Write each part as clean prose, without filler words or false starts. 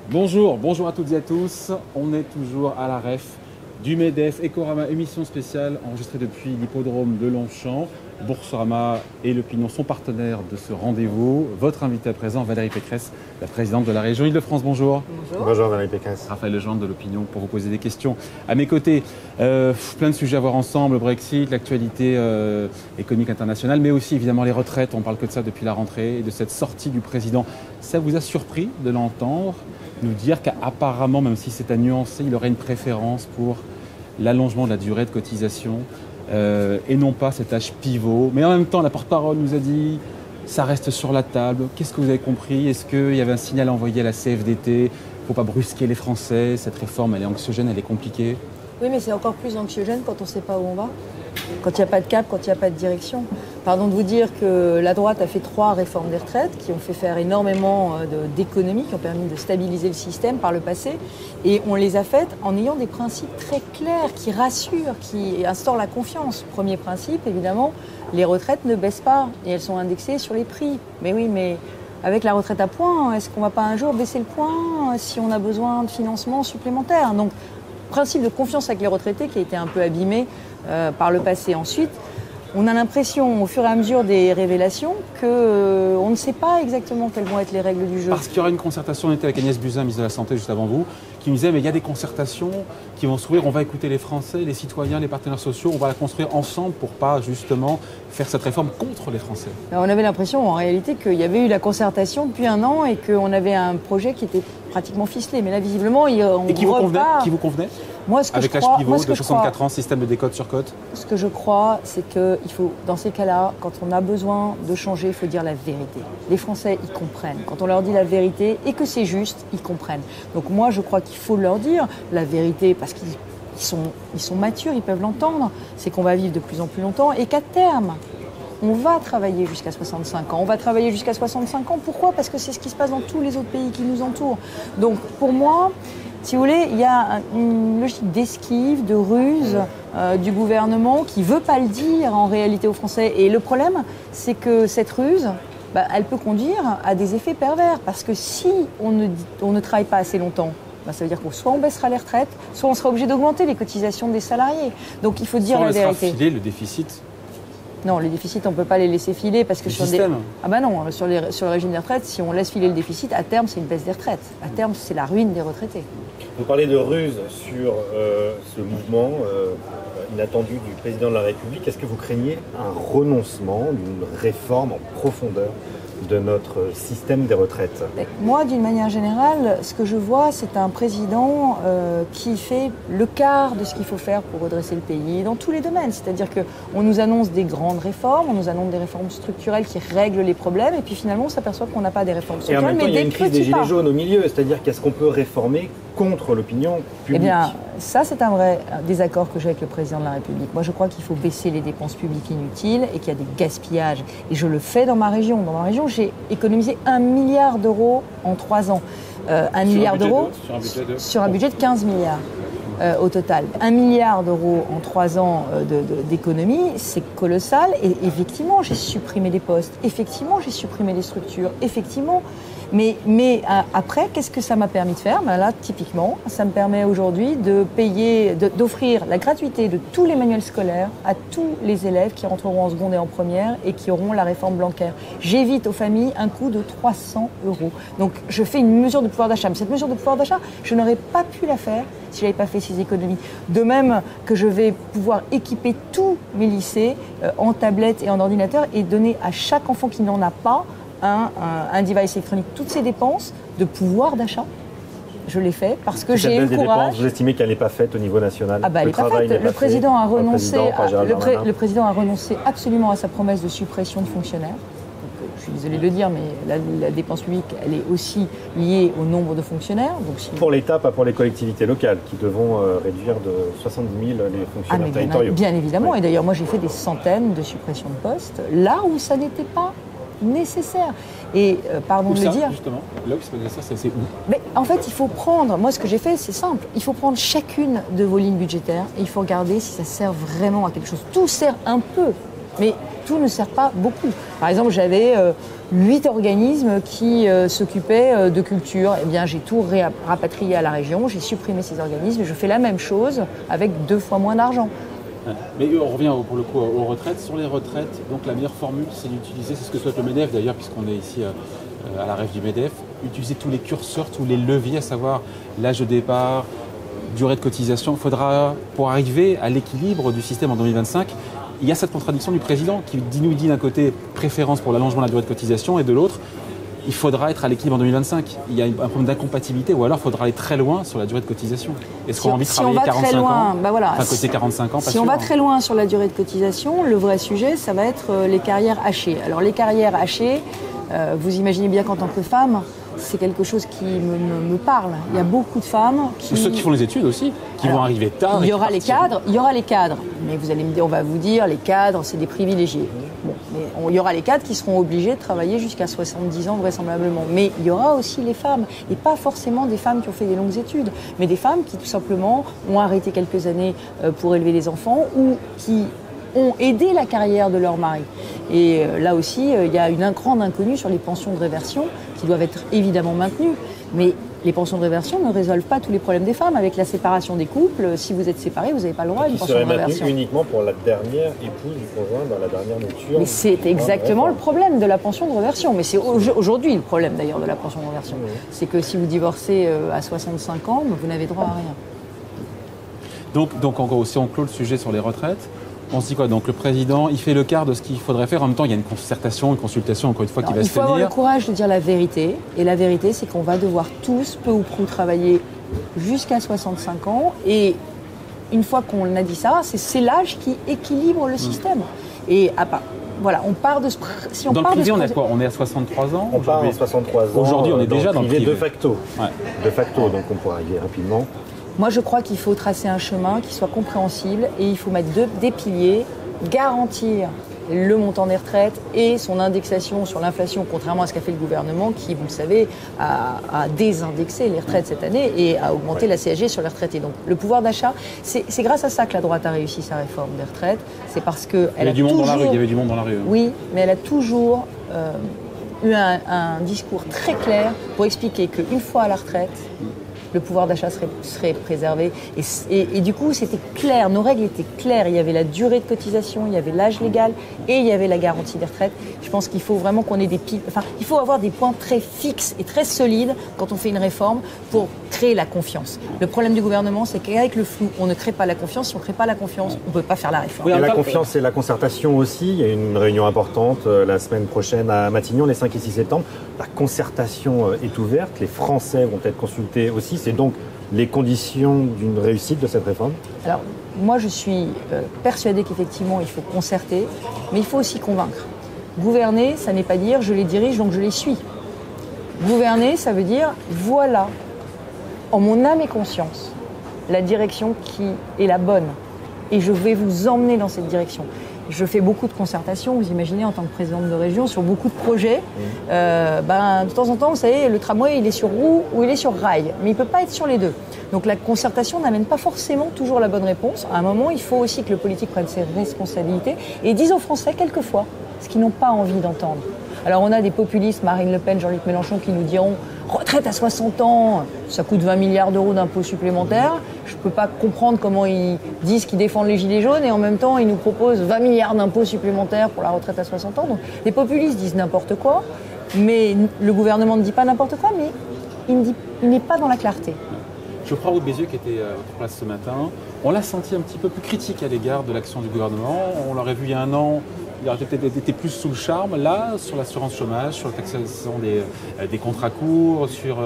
Bonjour à toutes et à tous. On est toujours à la REF du MEDEF Ecorama, émission spéciale enregistrée depuis l'hippodrome de Longchamp. Boursorama et l'Opinion sont partenaires de ce rendez-vous. Votre invité à présent, Valérie Pécresse, la présidente de la région Île-de-France. Bonjour. Bonjour Valérie Pécresse. Raphaël Legendre de l'Opinion pour vous poser des questions. À mes côtés, plein de sujets à voir ensemble, le Brexit, l'actualité économique internationale, mais aussi évidemment les retraites. On parle que de ça depuis la rentrée et de cette sortie du président. Ça vous a surpris de l'entendre nous dire qu'apparemment, même si c'est à nuancer, il aurait une préférence pour l'allongement de la durée de cotisation et non pas cet âge pivot. Mais en même temps, la porte-parole nous a dit ça reste sur la table. Qu'est-ce que vous avez compris? Est-ce qu'il y avait un signal envoyé à la CFDT? Il ne faut pas brusquer les Français. Cette réforme, elle est anxiogène, elle est compliquée. Oui, mais c'est encore plus anxiogène quand on ne sait pas où on va. Quand il n'y a pas de cap, quand il n'y a pas de direction. Pardon de vous dire que la droite a fait 3 réformes des retraites qui ont fait faire énormément d'économies, qui ont permis de stabiliser le système par le passé. Et on les a faites en ayant des principes très clairs, qui rassurent, qui instaurent la confiance. Premier principe, évidemment, les retraites ne baissent pas et elles sont indexées sur les prix. Mais oui, mais avec la retraite à points, est-ce qu'on ne va pas un jour baisser le point si on a besoin de financement supplémentaire? Donc, principe de confiance avec les retraités qui a été un peu abîmé par le passé. Ensuite, on a l'impression, au fur et à mesure des révélations, qu'on ne sait pas exactement quelles vont être les règles du jeu. Parce qu'il y aura une concertation, on était avec Agnès Buzyn, ministre de la Santé, juste avant vous, qui nous disait mais il y a des concertations qui vont s'ouvrir, on va écouter les Français, les citoyens, les partenaires sociaux, on va la construire ensemble pour pas justement faire cette réforme contre les Français. Alors, on avait l'impression en réalité qu'il y avait eu la concertation depuis 1 an et qu'on avait un projet qui était pratiquement ficelé. Mais là, visiblement, on et qui vous convenait Moi, ce que avec je l'âge crois, pivot de 64 ans, système de décote sur cote. Ce que je crois, c'est qu'il faut, dans ces cas-là, quand on a besoin de changer, il faut dire la vérité. Les Français, ils comprennent. Quand on leur dit la vérité et que c'est juste, ils comprennent. Donc moi, je crois qu'il faut leur dire la vérité parce qu'ils sont matures, ils peuvent l'entendre. C'est qu'on va vivre de plus en plus longtemps et qu'à terme, on va travailler jusqu'à 65 ans. On va travailler jusqu'à 65 ans. Pourquoi? Parce que c'est ce qui se passe dans tous les autres pays qui nous entourent. Donc pour moi, si vous voulez, il y a une logique d'esquive, de ruse du gouvernement qui ne veut pas le dire en réalité aux Français. Et le problème, c'est que cette ruse, elle peut conduire à des effets pervers. Parce que si on ne travaille pas assez longtemps, ça veut dire que soit on baissera les retraites, soit on sera obligé d'augmenter les cotisations des salariés. Donc il faut dire la vérité. Sans laisser filer le déficit. Non, les déficits, on ne peut pas les laisser filer parce que sur le régime des retraites, si on laisse filer le déficit, à terme, c'est une baisse des retraites. À terme, c'est la ruine des retraités. Vous parlez de ruse sur ce mouvement inattendu du président de la République. Est-ce que vous craignez un renoncement, d'une réforme en profondeur de notre système des retraites? Moi, d'une manière générale, ce que je vois, c'est un président qui fait le quart de ce qu'il faut faire pour redresser le pays dans tous les domaines. C'est-à-dire qu'on nous annonce des grandes réformes, on nous annonce des réformes structurelles qui règlent les problèmes, et puis finalement, on s'aperçoit qu'on n'a pas des réformes structurelles, et en même temps, mais il y a une crise des gilets jaunes au milieu. C'est-à-dire qu'est-ce qu'on peut réformer contre l'opinion publique? Eh bien, ça, c'est un vrai désaccord que j'ai avec le président de la République. Moi, je crois qu'il faut baisser les dépenses publiques inutiles et qu'il y a des gaspillages. Et je le fais dans ma région. Dans ma région, j'ai économisé 1 milliard d'euros en 3 ans. 1 milliard d'euros sur un budget de 15 milliards. Au total. 1 milliard d'euros en 3 ans d'économie, c'est colossal. Et effectivement, j'ai supprimé des postes. Effectivement, j'ai supprimé des structures. Effectivement. Mais après, qu'est-ce que ça m'a permis de faire? Là, typiquement, ça me permet aujourd'hui d'offrir la gratuité de tous les manuels scolaires à tous les élèves qui rentreront en seconde et en première et qui auront la réforme Blanquer. J'évite aux familles un coût de 300 €. Donc, je fais une mesure de pouvoir d'achat. Mais cette mesure de pouvoir d'achat, je n'aurais pas pu la faire si je n'avais pas fait ces économies. De même que je vais pouvoir équiper tous mes lycées en tablettes et en ordinateurs et donner à chaque enfant qui n'en a pas un device électronique. Toutes ces dépenses de pouvoir d'achat, je l'ai fait parce que j'ai eu le courage. Vous estimez qu'elle n'est pas faite au niveau national? Elle n'est pas faite. Le président a renoncé. Le président a renoncé absolument à sa promesse de suppression de fonctionnaires. Donc, je suis désolée de le dire, mais la dépense publique, elle est aussi liée au nombre de fonctionnaires. Donc, pour l'État, pas pour les collectivités locales qui devront réduire de 70 000 les fonctionnaires territoriaux. Bien évidemment. Oui. Et d'ailleurs, moi, j'ai fait des centaines de suppressions de postes là où ça n'était pas nécessaire. Et pardon de le dire. Justement, là où c'est pas nécessaire, c'est où? Mais en fait, il faut prendre. Moi, ce que j'ai fait, c'est simple. Il faut prendre chacune de vos lignes budgétaires et il faut regarder si ça sert vraiment à quelque chose. Tout sert un peu Mais tout ne sert pas beaucoup. Par exemple, j'avais 8 organismes qui s'occupaient de culture. Eh bien, j'ai tout rapatrié à la région, j'ai supprimé ces organismes et je fais la même chose avec 2 fois moins d'argent. Mais on revient pour le coup aux retraites. Sur les retraites, donc la meilleure formule, c'est d'utiliser, c'est ce que souhaite le MEDEF d'ailleurs, puisqu'on est ici à la rêve du MEDEF, utiliser tous les curseurs, tous les leviers, à savoir l'âge de départ, durée de cotisation. Il faudra, pour arriver à l'équilibre du système en 2025, il y a cette contradiction du président qui nous dit d'un côté préférence pour l'allongement de la durée de cotisation et de l'autre, il faudra être à l'équilibre en 2025. Il y a un problème d'incompatibilité ou alors il faudra aller très loin sur la durée de cotisation. Est-ce qu'on a envie de travailler 45 ans côté 45 ans, si on va très loin sur la durée de cotisation, le vrai sujet, ça va être les carrières hachées. Alors les carrières hachées, vous imaginez bien qu'en tant que femme, c'est quelque chose qui me parle. Il y a beaucoup de femmes qui... Ou ceux qui font les études aussi, qui vont arriver tard. Il y aura les cadres, mais vous allez me dire, on va vous dire, les cadres, c'est des privilégiés. Bon, mais il y aura les cadres qui seront obligés de travailler jusqu'à 70 ans vraisemblablement. Mais il y aura aussi les femmes, et pas forcément des femmes qui ont fait des longues études, mais des femmes qui tout simplement ont arrêté quelques années pour élever des enfants ou qui ont aidé la carrière de leur mari. Et là aussi, il y a une grande inconnue sur les pensions de réversion qui doivent être évidemment maintenues. Mais les pensions de réversion ne résolvent pas tous les problèmes des femmes. Avec la séparation des couples, si vous êtes séparés, vous n'avez pas le droit à une pension de réversion. Qui serait maintenue uniquement pour la dernière épouse du conjoint dans la dernière mouture. Mais c'est exactement le problème de la pension de réversion. Mais c'est aujourd'hui le problème d'ailleurs de la pension de réversion. Oui. C'est que si vous divorcez à 65 ans, vous n'avez droit à rien. Donc en gros, si on clôt le sujet sur les retraites, on se dit quoi? Donc le président, il fait le quart de ce qu'il faudrait faire. En même temps, il y a une concertation, une consultation, encore une fois, qui va se tenir. Il faut avoir le courage de dire la vérité. Et la vérité, c'est qu'on va devoir tous, peu ou prou, travailler jusqu'à 65 ans. Et une fois qu'on a dit ça, c'est l'âge qui équilibre le système. Et à part... Voilà, on part de ce... Si on dans part le privé, de ce... on est quoi? On est à 63 ans? On part à 63 ans. Aujourd'hui, on est déjà dans le privé. De facto. Ouais. De facto, donc on pourra arriver rapidement. Moi, je crois qu'il faut tracer un chemin qui soit compréhensible et il faut mettre des piliers, garantir le montant des retraites et son indexation sur l'inflation, contrairement à ce qu'a fait le gouvernement qui, vous le savez, a désindexé les retraites cette année et a augmenté la CSG sur les retraités. Donc le pouvoir d'achat, c'est grâce à ça que la droite a réussi sa réforme des retraites. C'est parce qu'elle a toujours... Il y avait du monde dans la rue. Oui, mais elle a toujours eu un discours très clair pour expliquer qu'une fois à la retraite, le pouvoir d'achat serait préservé. Et du coup, c'était clair, nos règles étaient claires. Il y avait la durée de cotisation, il y avait l'âge légal et il y avait la garantie des retraites. Je pense qu'il faut vraiment qu'on ait il faut avoir des points très fixes et très solides quand on fait une réforme pour créer la confiance. Le problème du gouvernement, c'est qu'avec le flou, on ne crée pas la confiance. Si on ne crée pas la confiance, on ne peut pas faire la réforme. Oui, la confiance et la concertation aussi. Il y a une réunion importante la semaine prochaine à Matignon, les 5 et 6 septembre. La concertation est ouverte. Les Français vont être consultés aussi. C'est donc les conditions d'une réussite de cette réforme? Alors, moi, je suis persuadée qu'effectivement, il faut concerter, mais il faut aussi convaincre. Gouverner, ça n'est pas dire « je les dirige, donc je les suis ». Gouverner, ça veut dire « voilà, en mon âme et conscience, la direction qui est la bonne, et je vais vous emmener dans cette direction ». Je fais beaucoup de concertations, vous imaginez, en tant que présidente de région, sur beaucoup de projets. De temps en temps, vous savez, le tramway, il est sur roue ou il est sur rail, mais il ne peut pas être sur les deux. Donc la concertation n'amène pas forcément toujours la bonne réponse. À un moment, il faut aussi que le politique prenne ses responsabilités et dise aux Français, quelquefois, ce qu'ils n'ont pas envie d'entendre. Alors on a des populistes, Marine Le Pen, Jean-Luc Mélenchon, qui nous diront « retraite à 60 ans, ça coûte 20 milliards d'euros d'impôts supplémentaires ». Je ne peux pas comprendre comment ils disent qu'ils défendent les gilets jaunes et en même temps ils nous proposent 20 milliards d'impôts supplémentaires pour la retraite à 60 ans. Donc les populistes disent n'importe quoi, mais le gouvernement ne dit pas n'importe quoi, mais il n'est pas dans la clarté. Geoffroy Roux de Bézieux qui était à votre place ce matin, on l'a senti un petit peu plus critique à l'égard de l'action du gouvernement. On l'aurait vu il y a un an, il aurait peut-être été plus sous le charme. Là, sur l'assurance chômage, sur la taxation des contrats courts, sur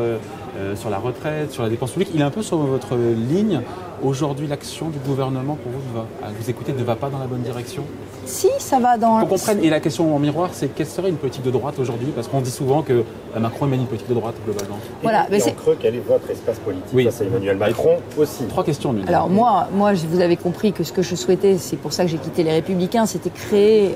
la retraite, sur la dépense publique, il est un peu sur votre ligne. Aujourd'hui, l'action du gouvernement, pour vous, vous écoutez, ne va pas dans la bonne direction? Si, ça va dans... Qu'on comprenne, et la question en miroir, c'est quelle serait une politique de droite aujourd'hui? Parce qu'on dit souvent que Macron mène une politique de droite globalement. Voilà, et en creux, quel est votre espace politique? Oui. Ça, c'est Emmanuel Macron aussi. 3 questions, lui. Alors moi, vous avez compris que ce que je souhaitais, c'est pour ça que j'ai quitté les Républicains, c'était créer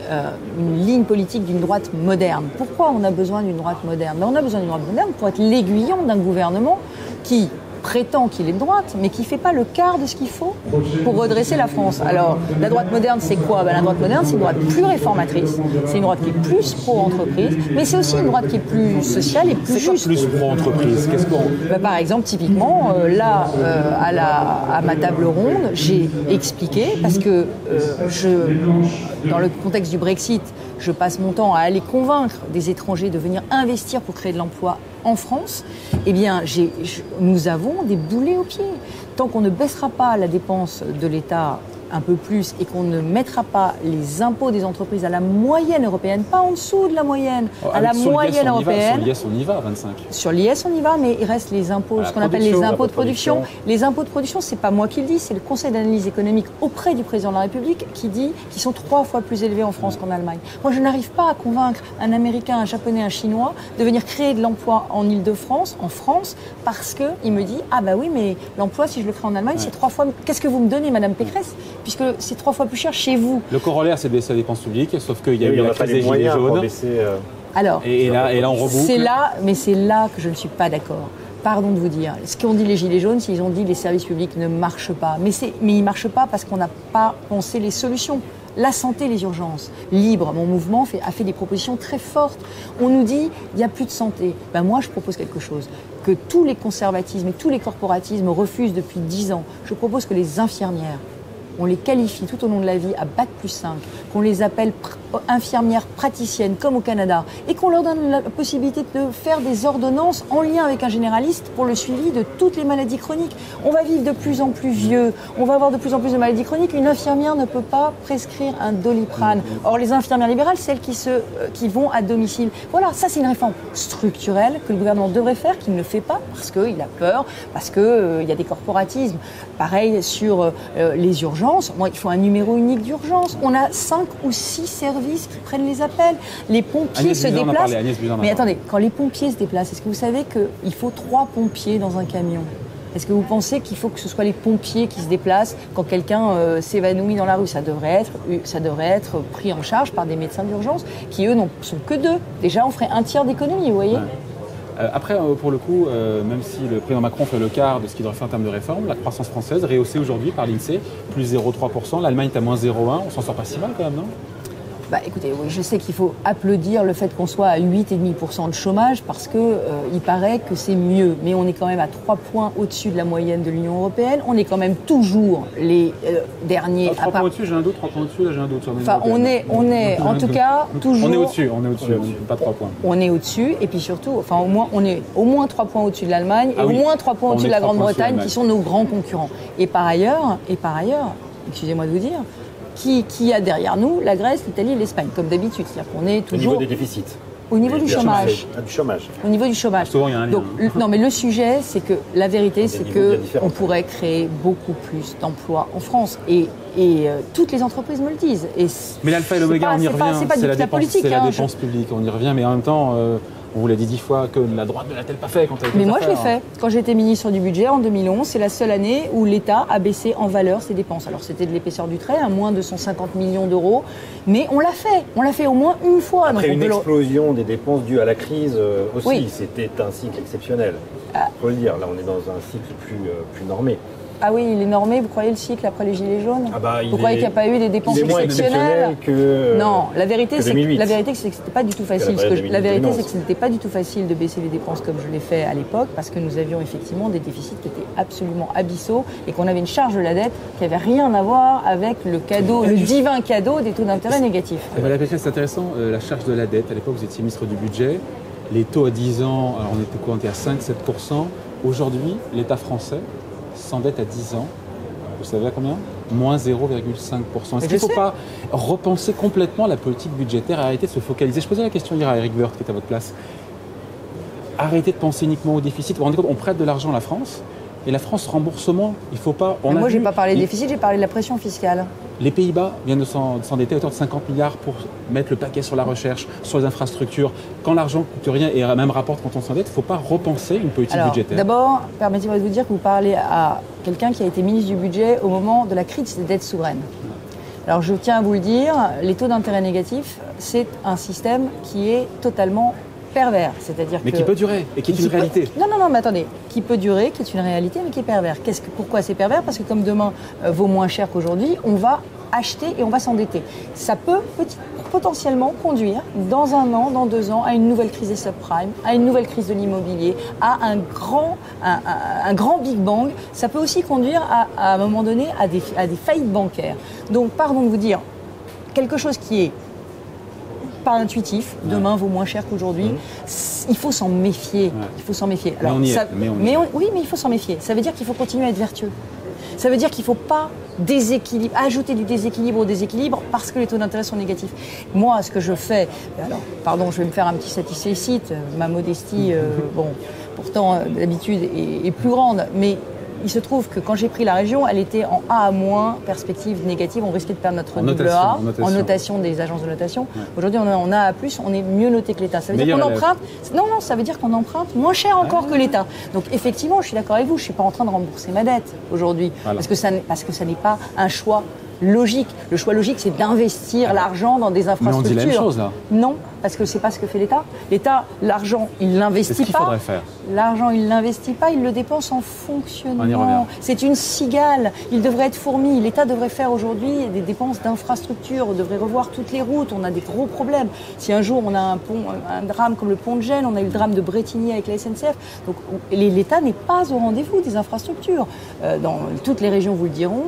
une ligne politique d'une droite moderne. Pourquoi on a besoin d'une droite moderne? On a besoin d'une droite moderne pour être l'aiguillon d'un gouvernement qui prétend qu'il est de droite, mais qui ne fait pas le quart de ce qu'il faut pour redresser la France. Alors, la droite moderne, c'est quoi? La droite moderne, c'est une droite plus réformatrice, c'est une droite qui est plus pro-entreprise, mais c'est aussi une droite qui est plus sociale et plus juste. Plus pro-entreprise, qu'est-ce qu'on... Par exemple, typiquement, à ma table ronde, j'ai expliqué, parce que dans le contexte du Brexit, je passe mon temps à aller convaincre des étrangers de venir investir pour créer de l'emploi en France. Eh bien, nous avons des boulets aux pieds. Tant qu'on ne baissera pas la dépense de l'État un peu plus et qu'on ne mettra pas les impôts des entreprises à la moyenne européenne, pas en dessous de la moyenne, à la moyenne européenne. Sur l'IS, on y va, 25. Sur l'IS, on y va, mais il reste les impôts, ce qu'on appelle les impôts de production. Les impôts de production, c'est pas moi qui le dis, c'est le Conseil d'analyse économique auprès du président de la République qui dit qu'ils sont 3 fois plus élevés en France qu'en Allemagne. Moi, je n'arrive pas à convaincre un Américain, un Japonais, un Chinois de venir créer de l'emploi en Île-de-France, en France, parce qu'il me dit, ah bah oui, mais l'emploi, si je le crée en Allemagne, c'est 3 fois... Qu'est-ce que vous me donnez, Madame Pécresse? Puisque c'est 3 fois plus cher chez vous. Le corollaire, c'est de baisser la dépense publique, sauf qu'il y a eu la crise des gilets jaunes. Alors, et là, on reboucle. C'est là que je ne suis pas d'accord. Pardon de vous dire. Ce qu'ont dit les gilets jaunes, c'est qu'ils ont dit que les services publics ne marchent pas. Mais ils ne marchent pas parce qu'on n'a pas pensé les solutions. La santé, les urgences. Libre, mon mouvement a fait des propositions très fortes. On nous dit, il n'y a plus de santé. Moi, je propose quelque chose que tous les conservatismes et tous les corporatismes refusent depuis 10 ans. Je propose que les infirmières, on les qualifie tout au long de la vie à Bac+5, qu'on les appelle infirmières praticiennes comme au Canada et qu'on leur donne la possibilité de faire des ordonnances en lien avec un généraliste pour le suivi de toutes les maladies chroniques. On va vivre de plus en plus vieux, on va avoir de plus en plus de maladies chroniques. Une infirmière ne peut pas prescrire un Doliprane. Or, les infirmières libérales, celles qui vont à domicile. Voilà, ça c'est une réforme structurelle que le gouvernement devrait faire, qu'il ne fait pas parce qu'il a peur, parce qu'il y a des corporatismes. Pareil sur les urgences. Moi, il faut un numéro unique d'urgence. On a 5 ou 6 services qui prennent les appels. Les pompiers se déplacent. Mais attendez, quand les pompiers se déplacent, est-ce que vous savez qu'il faut 3 pompiers dans un camion? Est-ce que vous pensez qu'il faut que ce soit les pompiers qui se déplacent quand quelqu'un s'évanouit dans la rue? Ça devrait être pris en charge par des médecins d'urgence qui, eux, n'en sont que 2. Déjà, on ferait un tiers d'économie, vous voyez. Après, pour le coup, même si le président Macron fait le quart de ce qu'il devrait faire en termes de réforme, la croissance française, rehaussée aujourd'hui par l'INSEE, plus 0,3%, l'Allemagne est à moins 0,1%, on s'en sort pas si mal quand même, non? Écoutez, oui, je sais qu'il faut applaudir le fait qu'on soit à 8,5% de chômage parce qu'il paraît que c'est mieux. Mais on est quand même à 3 points au-dessus de la moyenne de l'Union européenne. On est quand même toujours les derniers. 3 points au-dessus, j'ai un doute, 3 points au-dessus, là j'ai un doute. Enfin, on est en tout cas toujours... On est au-dessus, pas 3 points. On est au-dessus et puis surtout, on est au moins 3 points au-dessus de l'Allemagne et au moins 3 points au-dessus de la Grande-Bretagne qui sont nos grands concurrents. Et par ailleurs, excusez-moi de vous dire, qui a derrière nous la Grèce, l'Italie et l'Espagne, comme d'habitude. C'est-à-dire qu'on est toujours... Au niveau des déficits. Au niveau du chômage. Au niveau du chômage. Souvent, il y a un lien. Donc, non, mais le sujet, c'est que la vérité, c'est qu'on pourrait créer beaucoup plus d'emplois en France. Et toutes les entreprises me le disent. Mais l'alpha et l'oméga, on y revient. C'est la dépense publique, on y revient. Mais en même temps... On vous l'a dit 10 fois que la droite ne l'a-t-elle pas fait quand elle était. Mais moi, je l'ai fait. Quand j'étais ministre du budget en 2011, c'est la seule année où l'État a baissé en valeur ses dépenses. Alors, c'était de l'épaisseur du trait, à moins de 150 millions d'euros. Mais on l'a fait. On l'a fait au moins une fois. Après une explosion des dépenses dues à la crise aussi. Oui. C'était un cycle exceptionnel. Il faut le dire. Là, on est dans un cycle plus normé. Ah oui, il est normé, vous croyez le cycle après les Gilets jaunes? Vous croyez qu'il n'y a pas eu des dépenses exceptionnelles que non, la vérité, c'est que c'était pas du tout facile. La vérité, c'est que ce n'était pas du tout facile de baisser les dépenses comme je l'ai fait à l'époque, parce que nous avions effectivement des déficits qui étaient absolument abyssaux et qu'on avait une charge de la dette qui n'avait rien à voir avec le divin cadeau des taux d'intérêt négatifs. Madame Pécresse, c'est intéressant, la charge de la dette, à l'époque vous étiez ministre du budget, les taux à 10 ans, alors on était à 5-7%. Aujourd'hui, l'État français s'endette à 10 ans, vous savez à combien? Moins 0,5%. Est-ce qu'il ne faut pas repenser complètement la politique budgétaire et arrêter de se focaliser? Je posais la question hier à Eric Woerth qui est à votre place. Arrêtez de penser uniquement au déficit. Vous vous rendez compte, on prête de l'argent à la France et la France rembourse moins. Il faut pas. Moi, je n'ai pas parlé de déficit, j'ai parlé de la pression fiscale. Les Pays-Bas viennent de s'endetter à hauteur de 50 milliards pour mettre le paquet sur la recherche, sur les infrastructures. Quand l'argent ne coûte rien et même rapporte quand on s'endette, il ne faut pas repenser une politique budgétaire. D'abord, permettez-moi de vous dire que vous parlez à quelqu'un qui a été ministre du budget au moment de la crise des dettes souveraines. Alors je tiens à vous le dire, les taux d'intérêt négatifs, c'est un système qui est totalement pervers. C'est-à-dire Mais qui peut durer et qui est une réalité. Non, mais attendez. Qui peut durer, qui est une réalité, mais qui est pervers. Pourquoi c'est pervers? Parce que comme demain vaut moins cher qu'aujourd'hui, on va acheter et on va s'endetter. Ça peut potentiellement conduire dans 1 an, dans 2 ans, à une nouvelle crise des subprimes, à une nouvelle crise de l'immobilier, à un grand Big Bang. Ça peut aussi conduire à un moment donné à des faillites bancaires. Donc, pardon de vous dire, quelque chose qui est pas intuitif, demain vaut moins cher qu'aujourd'hui, il faut s'en méfier. Il faut s'en méfier. Alors, oui, mais il faut s'en méfier. Ça veut dire qu'il faut continuer à être vertueux. Ça veut dire qu'il ne faut pas ajouter du déséquilibre au déséquilibre parce que les taux d'intérêt sont négatifs. Moi, ce que je fais, alors, pardon, je vais me faire un petit satisfait, ma modestie, pourtant d'habitude est plus grande, mais il se trouve que quand j'ai pris la région, elle était en A à moins, perspective négative, on risquait de perdre notre double A en notation des agences de notation. Ouais. Aujourd'hui, on est en A à plus, on est mieux noté que l'État. Ça veut dire qu'on emprunte. Non, ça veut dire qu'on emprunte moins cher encore que l'État. Donc effectivement, je suis d'accord avec vous, je ne suis pas en train de rembourser ma dette aujourd'hui, parce que ça n'est pas un choix logique. Le choix logique, c'est d'investir l'argent dans des infrastructures. Mais on dit la même chose là. Non, parce que c'est pas ce que fait l'État. L'État, l'argent, il l'investit pas. C'est ce qu'il faudrait faire. L'argent, il l'investit pas, il le dépense en fonctionnement. C'est une cigale. Il devrait être fourmi. L'État devrait faire aujourd'hui des dépenses d'infrastructures. On devrait revoir toutes les routes. On a des gros problèmes. Si un jour on a un drame comme le pont de Gênes, on a eu le drame de Bretigny avec la SNCF. Donc l'État n'est pas au rendez-vous des infrastructures. Dans toutes les régions vous le diront,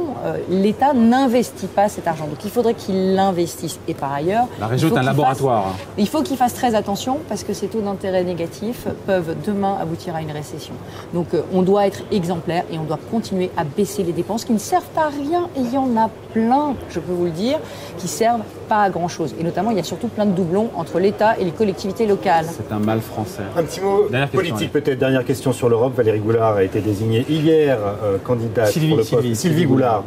l'État n'investit pas cet argent. Donc il faudrait qu'il l'investisse. Et par ailleurs, la région est un laboratoire. Il faut qu'il fasse très attention parce que ces taux d'intérêt négatifs peuvent demain aboutir à une récession. Donc on doit être exemplaire et on doit continuer à baisser les dépenses qui ne servent pas à rien. Et il y en a plein, je peux vous le dire, qui servent pas à grand-chose. Et notamment, il y a surtout plein de doublons entre l'État et les collectivités locales. C'est un mal français. Un petit mot politique peut-être. Dernière question sur l'Europe. Valérie Goulard a été désignée hier candidate Sylvie Goulard,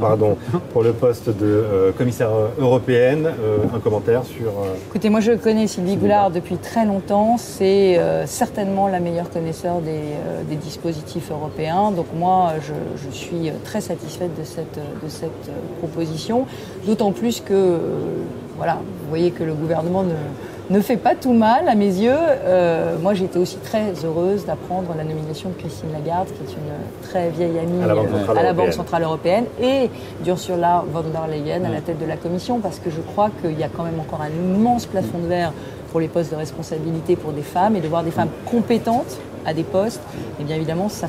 pour le poste de commissaire européenne. Un commentaire sur... Écoutez, moi je connais Sylvie Goulard depuis très longtemps. C'est certainement la meilleure connaisseur des dispositifs européens. Donc moi, je suis très satisfaite de cette proposition. D'autant plus que, voilà, vous voyez que le gouvernement ne fait pas tout mal à mes yeux. Moi, j'ai été aussi très heureuse d'apprendre la nomination de Christine Lagarde, qui est une très vieille amie à la Banque Centrale Européenne, et d'Ursula von der Leyen à la tête de la Commission, parce que je crois qu'il y a quand même encore un immense plafond de verre pour les postes de responsabilité pour des femmes, et de voir des femmes compétentes à des postes, et bien évidemment, ça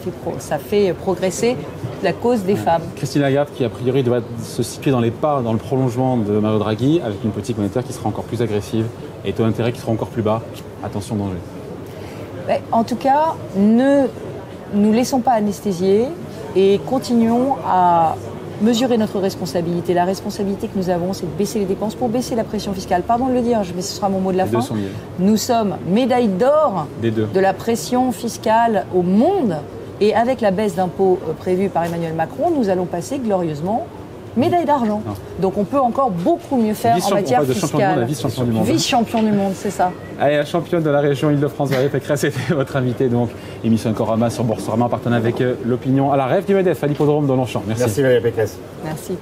fait progresser la cause des femmes. Christine Lagarde, qui a priori doit se situer dans les pas, dans le prolongement de Mario Draghi, avec une politique monétaire qui sera encore plus agressive et taux d'intérêt qui seront encore plus bas. Attention, danger. En tout cas, ne nous laissons pas anesthésier et continuons à mesurer notre responsabilité. La responsabilité que nous avons, c'est de baisser les dépenses pour baisser la pression fiscale. Pardon de le dire, mais ce sera mon mot de la fin. Nous sommes médaille d'or de la pression fiscale au monde. Et avec la baisse d'impôts prévue par Emmanuel Macron, nous allons passer glorieusement médaille d'argent. Donc on peut encore beaucoup mieux faire en matière fiscale. Vice-champion du monde. Vice-champion du monde, c'est ça. Allez, la championne de la région Île-de-France, Valérie Pécresse, c'était votre invité. Donc, émission Corama sur Boursorama, en partenariat avec l'opinion à la rêve du MEDEF, à l'hippodrome de Longchamp. Merci. Merci Valérie Pécresse. Merci.